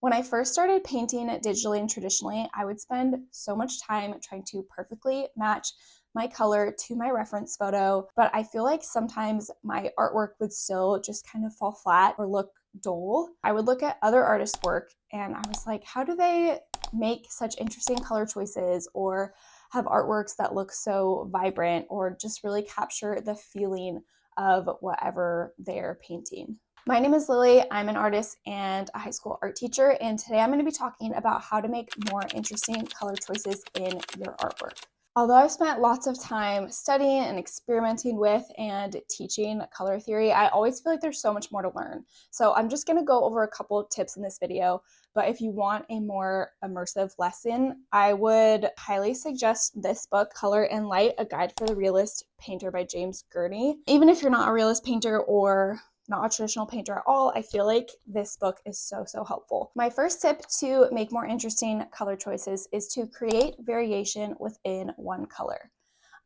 When I first started painting digitally and traditionally, I would spend so much time trying to perfectly match my color to my reference photo, but I feel like sometimes my artwork would still just kind of fall flat or look dull. I would look at other artists' work and I was like, how do they make such interesting color choices or have artworks that look so vibrant or just really capture the feeling of whatever they're painting? My name is Lily. I'm an artist and a high school art teacher, and today I'm going to be talking about how to make more interesting color choices in your artwork. Although I've spent lots of time studying and experimenting with and teaching color theory, I always feel like there's so much more to learn. So I'm just going to go over a couple of tips in this video, but if you want a more immersive lesson, I would highly suggest this book, Color and Light, A Guide for the Realist Painter by James Gurney. Even if you're not a realist painter or not a traditional painter at all, I feel like this book is so helpful. My first tip to make more interesting color choices is to create variation within one color.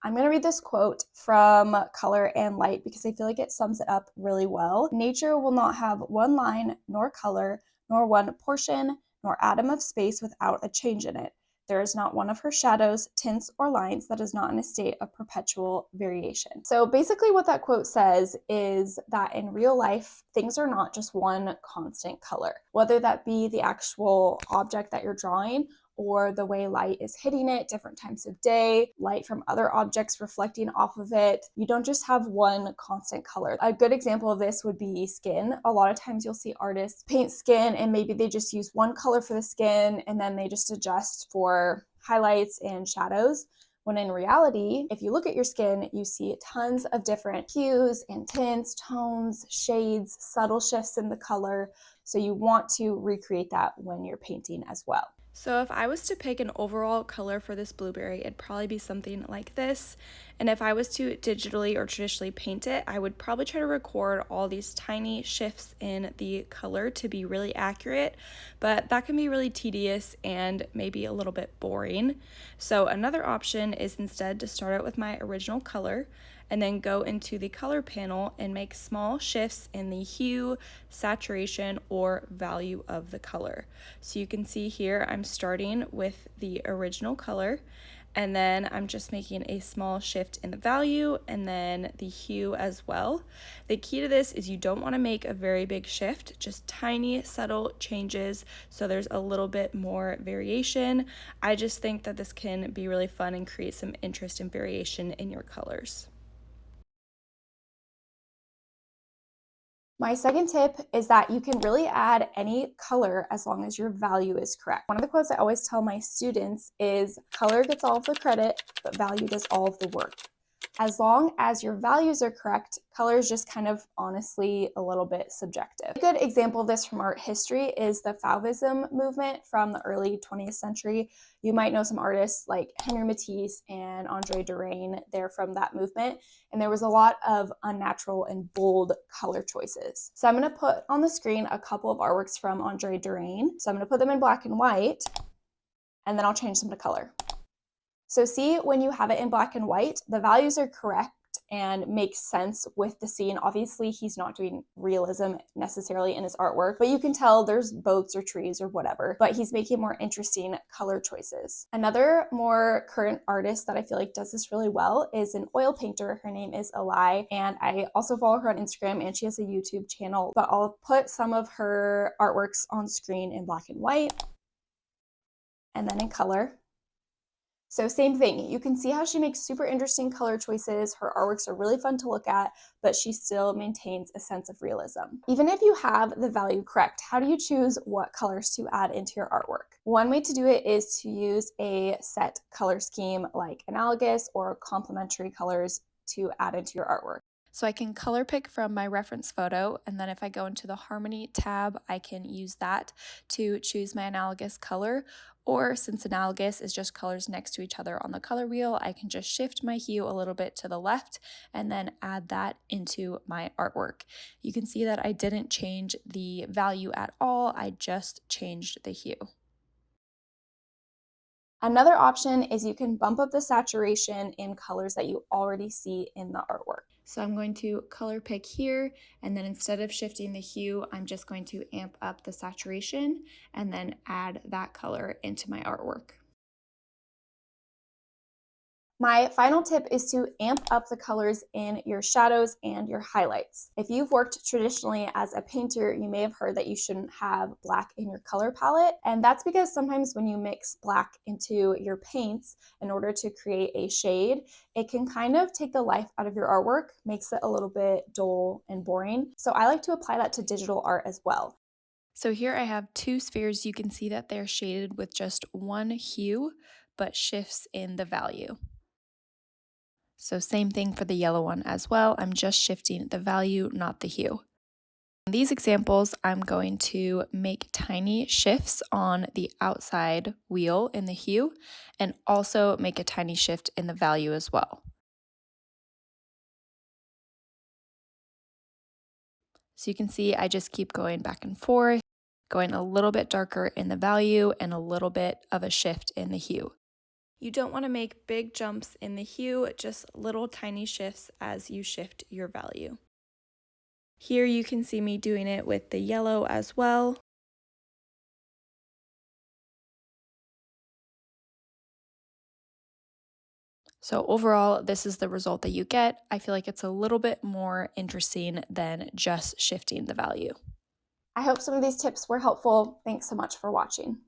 I'm going to read this quote from Color and Light because I feel like it sums it up really well. Nature will not have one line, nor color, nor one portion, nor atom of space without a change in it. There is not one of her shadows, tints, or lines that is not in a state of perpetual variation. So basically what that quote says is that in real life, things are not just one constant color, whether that be the actual object that you're drawing or the way light is hitting it, different times of day, light from other objects reflecting off of it. You don't just have one constant color. A good example of this would be skin. A lot of times you'll see artists paint skin and maybe they just use one color for the skin and then they just adjust for highlights and shadows. When in reality, if you look at your skin, you see tons of different hues and tints, tones, shades, subtle shifts in the color. So you want to recreate that when you're painting as well. So if I was to pick an overall color for this blueberry, it'd probably be something like this. And if I was to digitally or traditionally paint it, I would probably try to record all these tiny shifts in the color to be really accurate, but that can be really tedious and maybe a little bit boring. So another option is instead to start out with my original color and then go into the color panel and make small shifts in the hue, saturation, or value of the color. So you can see here I'm starting with the original color and then I'm just making a small shift in the value and then the hue as well. The key to this is you don't want to make a very big shift, just tiny subtle changes so there's a little bit more variation. I just think that this can be really fun and create some interest and variation in your colors. My second tip is that you can really add any color as long as your value is correct. One of the quotes I always tell my students is, color gets all of the credit, but value does all of the work. As long as your values are correct, color is just kind of honestly a little bit subjective. A good example of this from art history is the Fauvism movement from the early 20th century. You might know some artists like Henri Matisse and Andre Derain. They're from that movement, and there was a lot of unnatural and bold color choices. So I'm going to put on the screen a couple of artworks from Andre Derain. So I'm going to put them in black and white, and then I'll change them to color. So see, when you have it in black and white, the values are correct and make sense with the scene. Obviously, he's not doing realism necessarily in his artwork, but you can tell there's boats or trees or whatever, but he's making more interesting color choices. Another more current artist that I feel like does this really well is an oil painter. Her name is Alai, and I also follow her on Instagram, and she has a YouTube channel, but I'll put some of her artworks on screen in black and white and then in color. So same thing, you can see how she makes super interesting color choices. Her artworks are really fun to look at, but she still maintains a sense of realism. Even if you have the value correct, how do you choose what colors to add into your artwork? One way to do it is to use a set color scheme like analogous or complementary colors to add into your artwork. So I can color pick from my reference photo, and then if I go into the Harmony tab, I can use that to choose my analogous color. Or since analogous is just colors next to each other on the color wheel, I can just shift my hue a little bit to the left and then add that into my artwork. You can see that I didn't change the value at all, I just changed the hue. Another option is you can bump up the saturation in colors that you already see in the artwork. So I'm going to color pick here, and then instead of shifting the hue, I'm just going to amp up the saturation and then add that color into my artwork. My final tip is to amp up the colors in your shadows and your highlights. If you've worked traditionally as a painter, you may have heard that you shouldn't have black in your color palette. And that's because sometimes when you mix black into your paints in order to create a shade, it can kind of take the life out of your artwork, makes it a little bit dull and boring. So I like to apply that to digital art as well. So here I have two spheres. You can see that they're shaded with just one hue, but shifts in the value. So same thing for the yellow one as well. I'm just shifting the value, not the hue. In these examples, I'm going to make tiny shifts on the outside wheel in the hue and also make a tiny shift in the value as well. So you can see I just keep going back and forth, going a little bit darker in the value and a little bit of a shift in the hue. You don't want to make big jumps in the hue, just little tiny shifts as you shift your value. Here you can see me doing it with the yellow as well. So overall, this is the result that you get. I feel like it's a little bit more interesting than just shifting the value. I hope some of these tips were helpful. Thanks so much for watching.